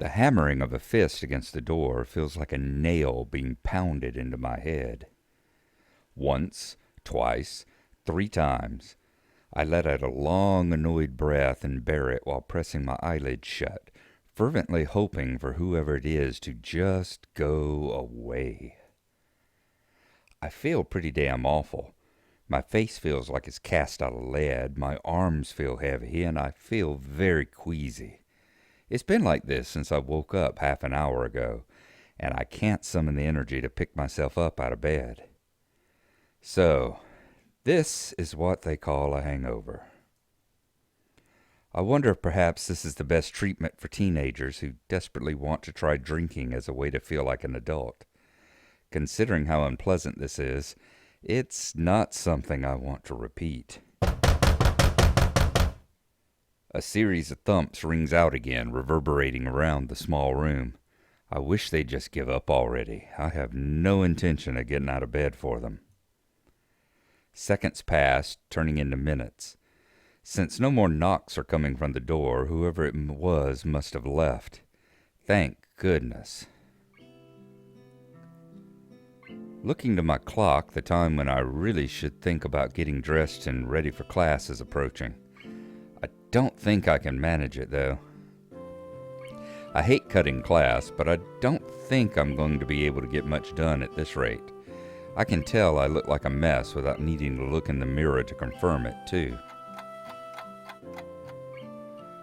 The hammering of a fist against the door feels like a nail being pounded into my head. Once, twice, 3 times, I let out a long, annoyed breath and bear it while pressing my eyelids shut, fervently hoping for whoever it is to just go away. I feel pretty damn awful. My face feels like it's cast out of lead, my arms feel heavy, and I feel very queasy. It's been like this since I woke up half an hour ago, and I can't summon the energy to pick myself up out of bed. So, this is what they call a hangover. I wonder if perhaps this is the best treatment for teenagers who desperately want to try drinking as a way to feel like an adult. Considering how unpleasant this is, it's not something I want to repeat. A series of thumps rings out again, reverberating around the small room. I wish they'd just give up already. I have no intention of getting out of bed for them. Seconds pass, turning into minutes. Since no more knocks are coming from the door, whoever it was must have left. Thank goodness. Looking to my clock, the time when I really should think about getting dressed and ready for class is approaching. I don't think I can manage it, though. I hate cutting class, but I don't think I'm going to be able to get much done at this rate. I can tell I look like a mess without needing to look in the mirror to confirm it, too.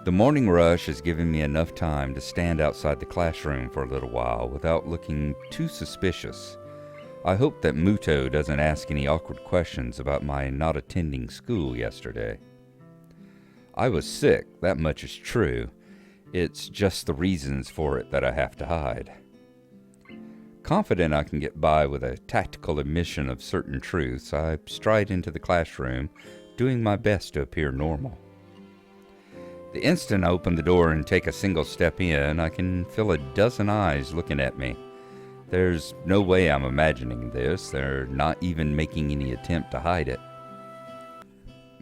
The morning rush has given me enough time to stand outside the classroom for a little while without looking too suspicious. I hope that Muto doesn't ask any awkward questions about my not attending school yesterday. I was sick, that much is true. It's just the reasons for it that I have to hide. Confident I can get by with a tactical admission of certain truths, I stride into the classroom, doing my best to appear normal. The instant I open the door and take a single step in, I can feel a dozen eyes looking at me. There's no way I'm imagining this. They're not even making any attempt to hide it.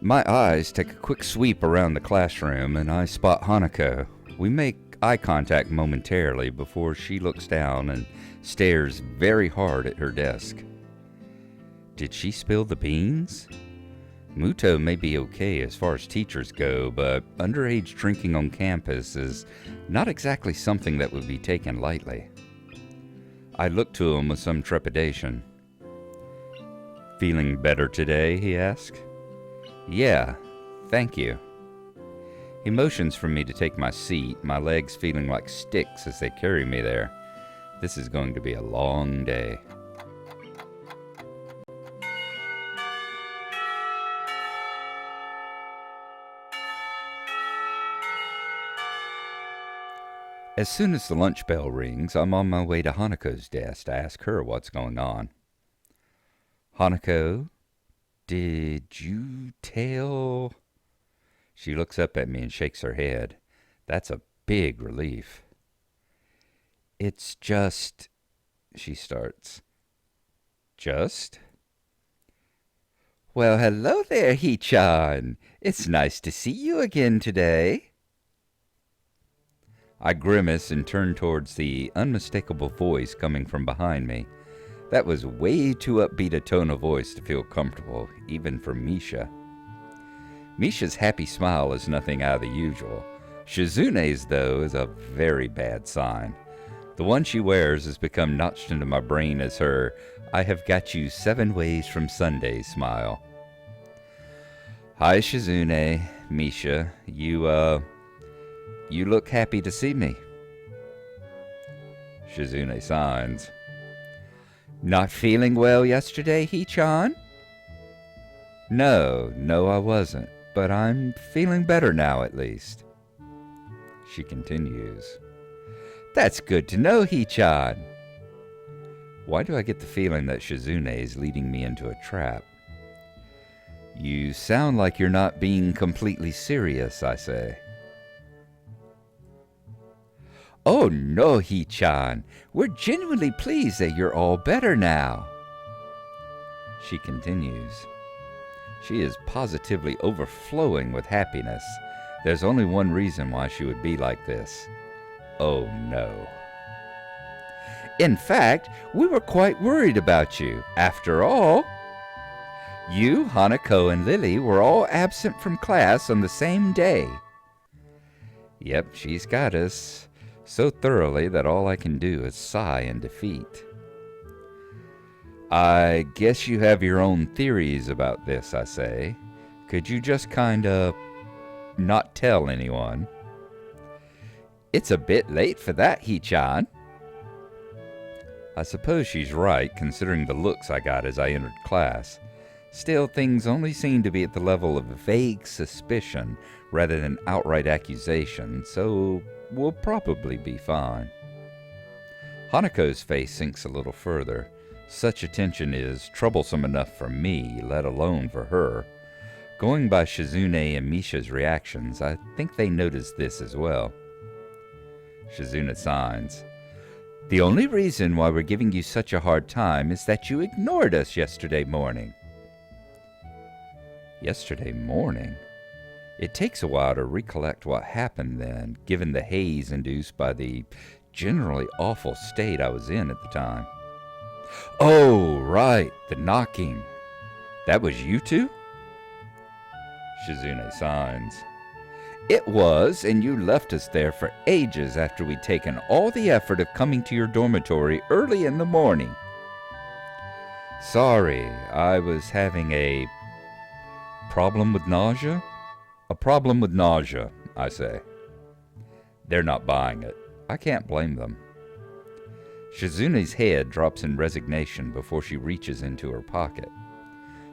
My eyes take a quick sweep around the classroom, and I spot Hanako. We make eye contact momentarily before she looks down and stares very hard at her desk. Did she spill the beans? Muto may be okay as far as teachers go, but underage drinking on campus is not exactly something that would be taken lightly. I look to him with some trepidation. "Feeling better today?" he asks. "Yeah, thank you." He motions for me to take my seat, my legs feeling like sticks as they carry me there. This is going to be a long day. As soon as the lunch bell rings, I'm on my way to Hanako's desk to ask her what's going on. "Hanako, did you tell?" She looks up at me and shakes her head. That's a big relief. "It's just," she starts. "Just?" "Well, hello there, Hee-chan. It's nice to see you again today." I grimace and turn towards the unmistakable voice coming from behind me. That was way too upbeat a tone of voice to feel comfortable, even for Misha. Misha's happy smile is nothing out of the usual. Shizune's, though, is a very bad sign. The one she wears has become notched into my brain as her "I have got you 7 ways from Sunday" smile. "Hi, Shizune. Misha, you look happy to see me." Shizune signs. "Not feeling well yesterday, Hee-chan?" No, I wasn't, but I'm feeling better now at least." She continues. "That's good to know, Hee-chan." Why do I get the feeling that Shizune is leading me into a trap? "You sound like you're not being completely serious," I say. "Oh no, Hee-chan. We're genuinely pleased that you're all better now." She continues. She is positively overflowing with happiness. There's only one reason why she would be like this. Oh no. In fact, we were quite worried about you. After all, you, Hanako, and Lily were all absent from class on the same day. Yep, she's got us so thoroughly that all I can do is sigh in defeat. I guess you have your own theories about this, I say. Could you just kinda not tell anyone? It's a bit late for that, Hee-chan. I suppose she's right, considering the looks I got as I entered class. Still, things only seem to be at the level of vague suspicion rather than outright accusation, so we'll probably be fine. Hanako's face sinks a little further. Such attention is troublesome enough for me, let alone for her. Going by Shizune and Misha's reactions, I think they noticed this as well. Shizune signs. The only reason why we're giving you such a hard time is that you ignored us yesterday morning. Yesterday morning? It takes a while to recollect what happened then, given the haze induced by the generally awful state I was in at the time. Oh, right, the knocking. That was you two? Shizune signs. It was, and you left us there for ages after we'd taken all the effort of coming to your dormitory early in the morning. Sorry, I was having a problem with nausea? A problem with nausea, I say. They're not buying it. I can't blame them. Shizune's head drops in resignation before she reaches into her pocket.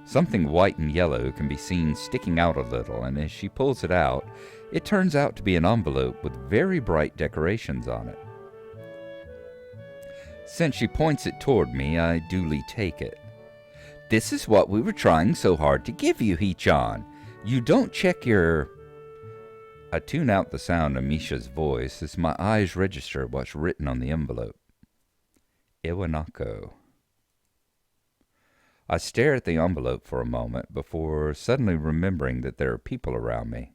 Something white and yellow can be seen sticking out a little, and as she pulls it out, it turns out to be an envelope with very bright decorations on it. Since she points it toward me, I duly take it. This is what we were trying so hard to give you, Hee-chan. You don't check your... I tune out the sound of Misha's voice as my eyes register what's written on the envelope. Iwanako. I stare at the envelope for a moment before suddenly remembering that there are people around me.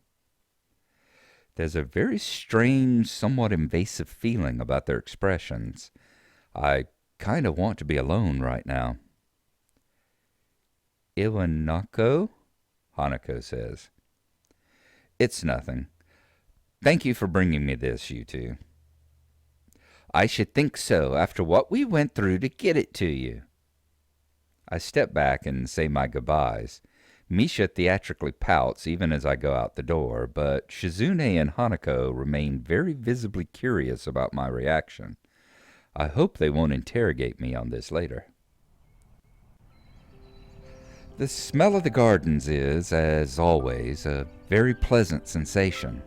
There's a very strange, somewhat invasive feeling about their expressions. I kind of want to be alone right now. Iwanako? Hanako says. It's nothing. Thank you for bringing me this, you two. I should think so, after what we went through to get it to you. I step back and say my goodbyes. Misha theatrically pouts even as I go out the door, but Shizune and Hanako remain very visibly curious about my reaction. I hope they won't interrogate me on this later. The smell of the gardens is, as always, a very pleasant sensation.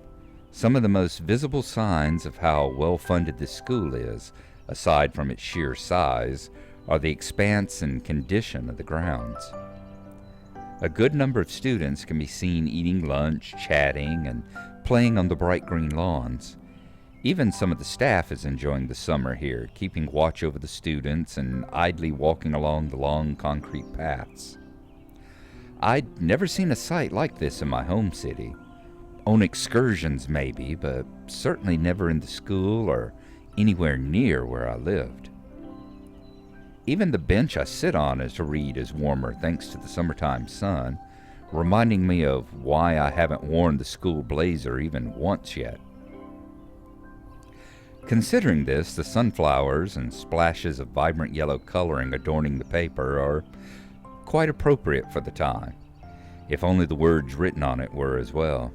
Some of the most visible signs of how well-funded this school is, aside from its sheer size, are the expanse and condition of the grounds. A good number of students can be seen eating lunch, chatting, and playing on the bright green lawns. Even some of the staff is enjoying the summer here, keeping watch over the students and idly walking along the long concrete paths. I'd never seen a sight like this in my home city. On excursions maybe, but certainly never in the school or anywhere near where I lived. Even the bench I sit on as to read is warmer thanks to the summertime sun, reminding me of why I haven't worn the school blazer even once yet. Considering this, the sunflowers and splashes of vibrant yellow coloring adorning the paper are quite appropriate for the time, if only the words written on it were as well.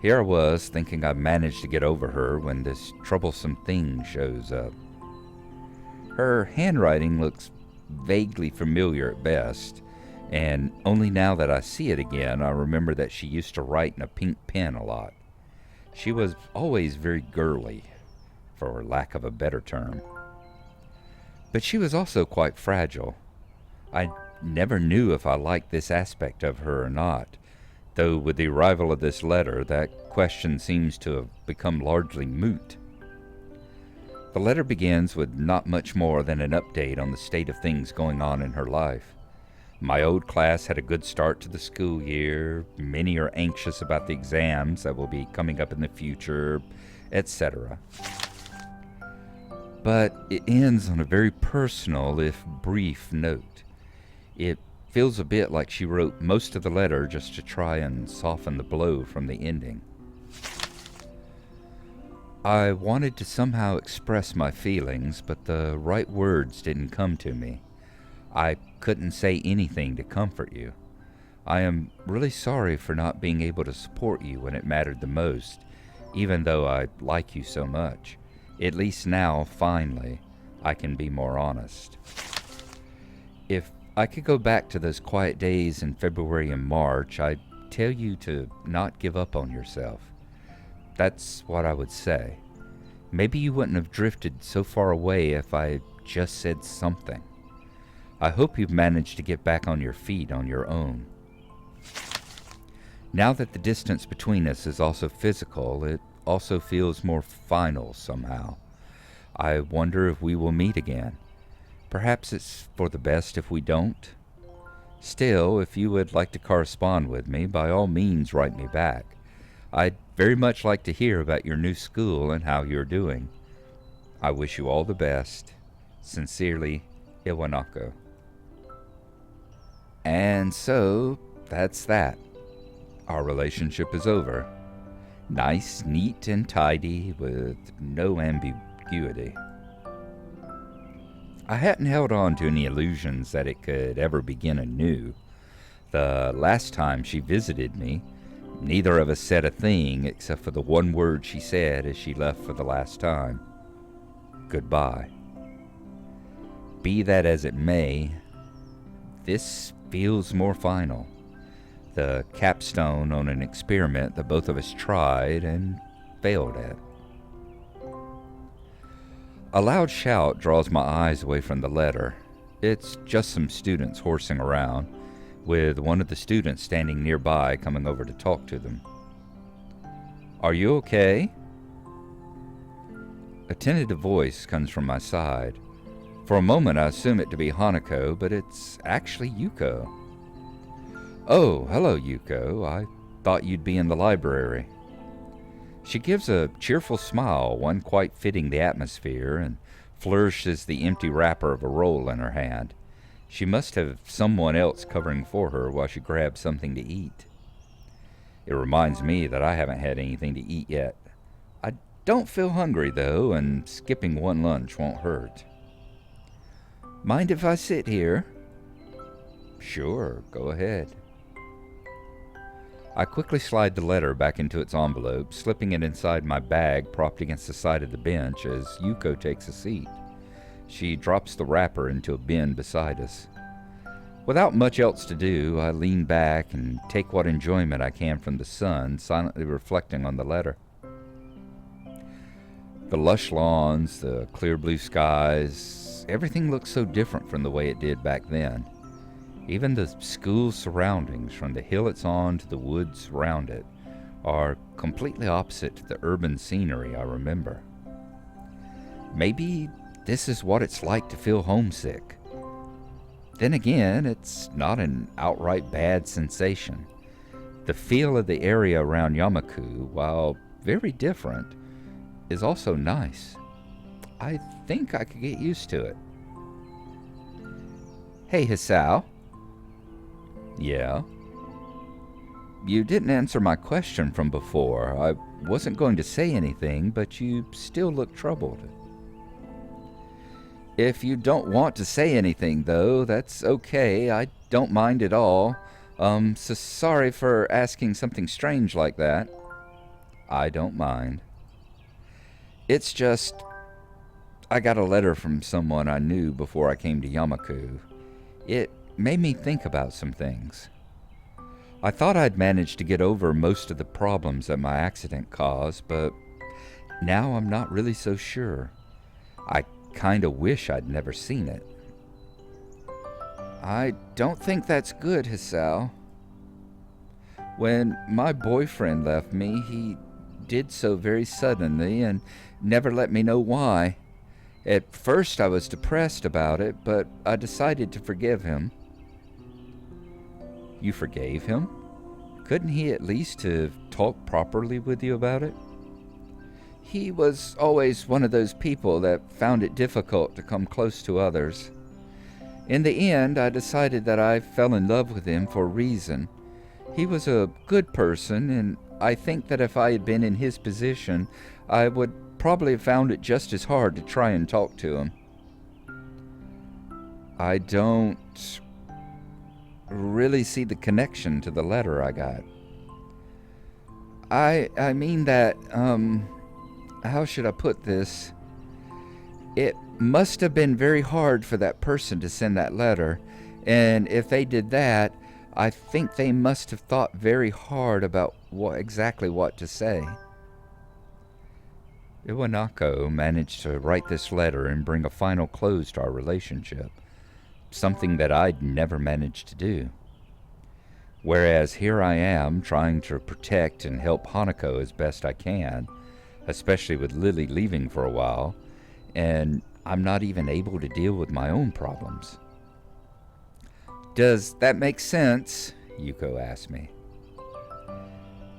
Here I was, thinking I'd managed to get over her when this troublesome thing shows up. Her handwriting looks vaguely familiar at best, and only now that I see it again, I remember that she used to write in a pink pen a lot. She was always very girly, for lack of a better term. But she was also quite fragile. I never knew if I liked this aspect of her or not, though with the arrival of this letter, that question seems to have become largely moot. The letter begins with not much more than an update on the state of things going on in her life. My old class had a good start to the school year. Many are anxious about the exams that will be coming up in the future, etc. But it ends on a very personal, if brief, note. It feels a bit like she wrote most of the letter just to try and soften the blow from the ending. I wanted to somehow express my feelings, but the right words didn't come to me. I couldn't say anything to comfort you. I am really sorry for not being able to support you when it mattered the most, even though I like you so much. At least now, finally, I can be more honest. If I could go back to those quiet days in February and March, I'd tell you to not give up on yourself. That's what I would say. Maybe you wouldn't have drifted so far away if I just said something. I hope you've managed to get back on your feet on your own. Now that the distance between us is also physical, it also feels more final somehow. I wonder if we will meet again. Perhaps it's for the best if we don't. Still, if you would like to correspond with me, by all means write me back. I'd very much like to hear about your new school and how you're doing. I wish you all the best. Sincerely, Hanako. And so, that's that. Our relationship is over. Nice, neat, and tidy, with no ambiguity. I hadn't held on to any illusions that it could ever begin anew. The last time she visited me, neither of us said a thing except for the one word she said as she left for the last time. Goodbye. Be that as it may, this feels more final. The capstone on an experiment that both of us tried and failed at. A loud shout draws my eyes away from the letter. It's just some students horsing around, with one of the students standing nearby coming over to talk to them. Are you okay? A tentative voice comes from my side. For a moment I assume it to be Hanako, but it's actually Yuko. Oh, hello Yuko. I thought you'd be in the library. She gives a cheerful smile, one quite fitting the atmosphere, and flourishes the empty wrapper of a roll in her hand. She must have someone else covering for her while she grabs something to eat. It reminds me that I haven't had anything to eat yet. I don't feel hungry, though, and skipping one lunch won't hurt. Mind if I sit here? Sure, go ahead. I quickly slide the letter back into its envelope, slipping it inside my bag propped against the side of the bench as Yuko takes a seat. She drops the wrapper into a bin beside us. Without much else to do, I lean back and take what enjoyment I can from the sun, silently reflecting on the letter. The lush lawns, the clear blue skies, everything looks so different from the way it did back then. Even the school's surroundings, from the hill it's on to the woods around it, are completely opposite to the urban scenery I remember. Maybe this is what it's like to feel homesick. Then again, it's not an outright bad sensation. The feel of the area around Yamaku, while very different, is also nice. I think I could get used to it. Hey, Hisao. Yeah? You didn't answer my question from before. I wasn't going to say anything, but you still look troubled. If you don't want to say anything, though, that's okay. I don't mind at all. So sorry for asking something strange like that. I don't mind. It's just, I got a letter from someone I knew before I came to Yamaku. It made me think about some things. I thought I'd managed to get over most of the problems that my accident caused, but now I'm not really so sure. I kinda wish I'd never seen it. I don't think that's good, Hisao. When my boyfriend left me, he did so very suddenly and never let me know why. At first I was depressed about it, but I decided to forgive him. You forgave him? Couldn't he at least have talked properly with you about it? He was always one of those people that found it difficult to come close to others. In the end, I decided that I fell in love with him for a reason. He was a good person, and I think that if I had been in his position, I would probably have found it just as hard to try and talk to him. I don't really see the connection to the letter I got. I mean that, how should I put this? It must have been very hard for that person to send that letter, and if they did that, I think they must have thought very hard about exactly what to say. Iwanako managed to write this letter and bring a final close to our relationship, something that I'd never managed to do. Whereas here I am trying to protect and help Hanako as best I can, especially with Lily leaving for a while, and I'm not even able to deal with my own problems. Does that make sense? Yuko asked me.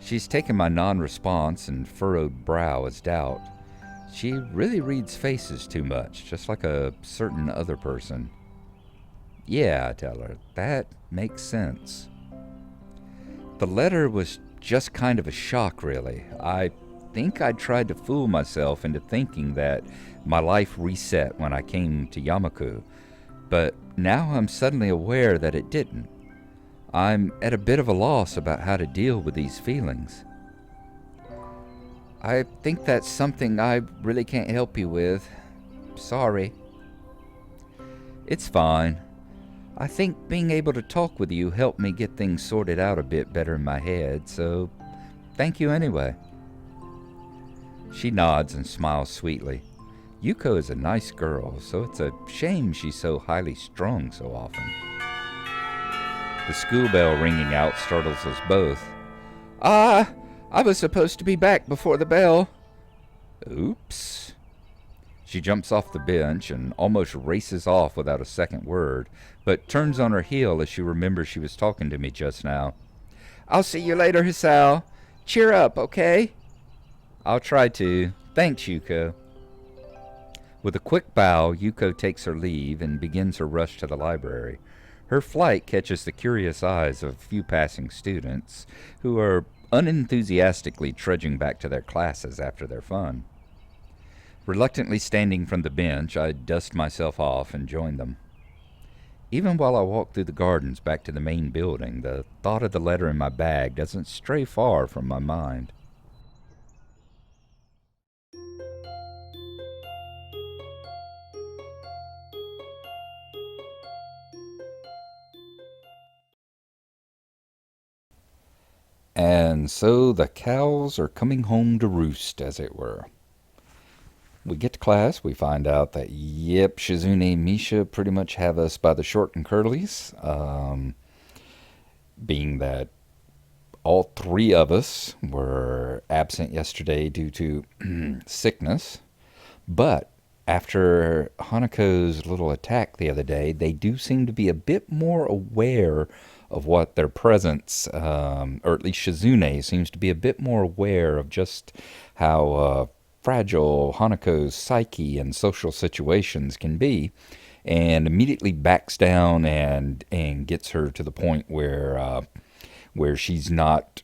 She's taken my non-response and furrowed brow as doubt. She really reads faces too much, just like a certain other person. Yeah, I tell her, that makes sense. The letter was just kind of a shock, really. I think I tried to fool myself into thinking that my life reset when I came to Yamaku, but now I'm suddenly aware that it didn't. I'm at a bit of a loss about how to deal with these feelings. I think that's something I really can't help you with. Sorry. It's fine. I think being able to talk with you helped me get things sorted out a bit better in my head, so thank you anyway. She nods and smiles sweetly. Yuko is a nice girl, so it's a shame she's so highly strung so often. The school bell ringing out startles us both. I was supposed to be back before the bell. Oops. She jumps off the bench and almost races off without a second word, but turns on her heel as she remembers she was talking to me just now. I'll see you later, Hisao. Cheer up, okay? I'll try to. Thanks, Yuko. With a quick bow, Yuko takes her leave and begins her rush to the library. Her flight catches the curious eyes of a few passing students who are unenthusiastically trudging back to their classes after their fun. Reluctantly standing from the bench, I dust myself off and join them. Even while I walk through the gardens back to the main building, the thought of the letter in my bag doesn't stray far from my mind. And so the cows are coming home to roost, as it were. We get to class, we find out that, yep, Shizune and Misha pretty much have us by the short and curlies, being that all three of us were absent yesterday due to sickness. But after Hanako's little attack the other day, they do seem to be a bit more aware of what their presence, or at least Shizune seems to be a bit more aware of just how fragile Hanako's psyche and social situations can be, and immediately backs down and gets her to the point where she's not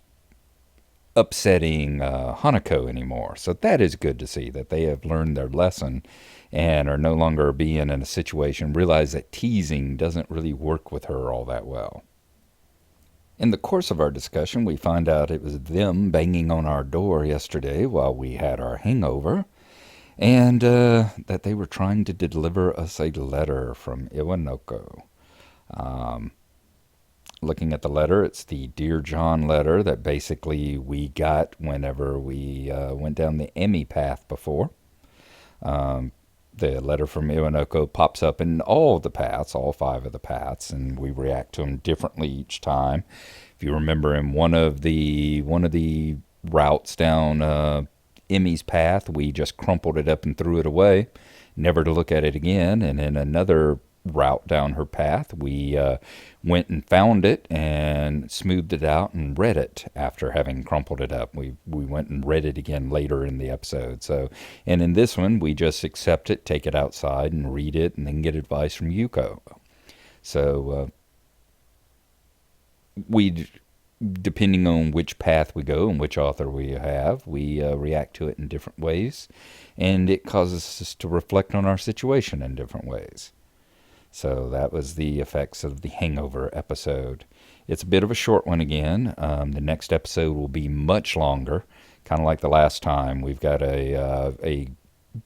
upsetting Hanako anymore. So that is good to see that they have learned their lesson and are no longer being in a situation, realize that teasing doesn't really work with her all that well. In the course of our discussion, we find out it was them banging on our door yesterday while we had our hangover, and that they were trying to deliver us a letter from Iwanoko. Looking at the letter, it's the Dear John letter that basically we got whenever we went down the Emmy path before. The letter from Iwanoko pops up in all of the paths, all 5 of the paths, and we react to them differently each time. If you remember, in one of the routes down Emmy's path, we just crumpled it up and threw it away, never to look at it again. And in another route down her path. We went and found it and smoothed it out and read it after having crumpled it up. We went and read it again later in the episode. So, and in this one, we just accept it, take it outside, and read it, and then get advice from Yuko. So we, depending on which path we go and which author we have, we react to it in different ways, and it causes us to reflect on our situation in different ways. So that was the effects of the Hangover episode. It's a bit of a short one again. The next episode will be much longer, kind of like the last time. We've got a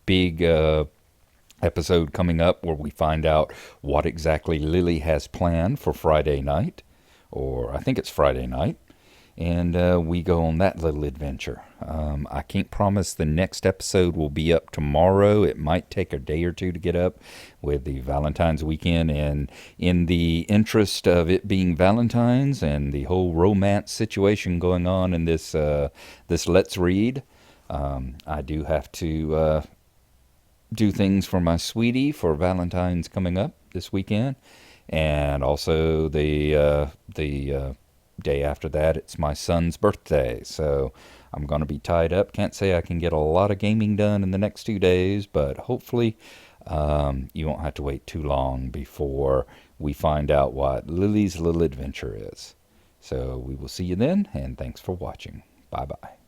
big episode coming up where we find out what exactly Lily has planned for Friday night, or I think it's Friday night, and we go on that little adventure. I can't promise the next episode will be up tomorrow. It might take a day or two to get up with the Valentine's weekend, and in the interest of it being Valentine's and the whole romance situation going on in this Let's Read, I do have to do things for my sweetie for Valentine's coming up this weekend, and also the day after that, it's my son's birthday. So I'm going to be tied up. Can't say I can get a lot of gaming done in the next 2 days, but hopefully you won't have to wait too long before we find out what Lily's little adventure is. So we will see you then, and thanks for watching. Bye-bye.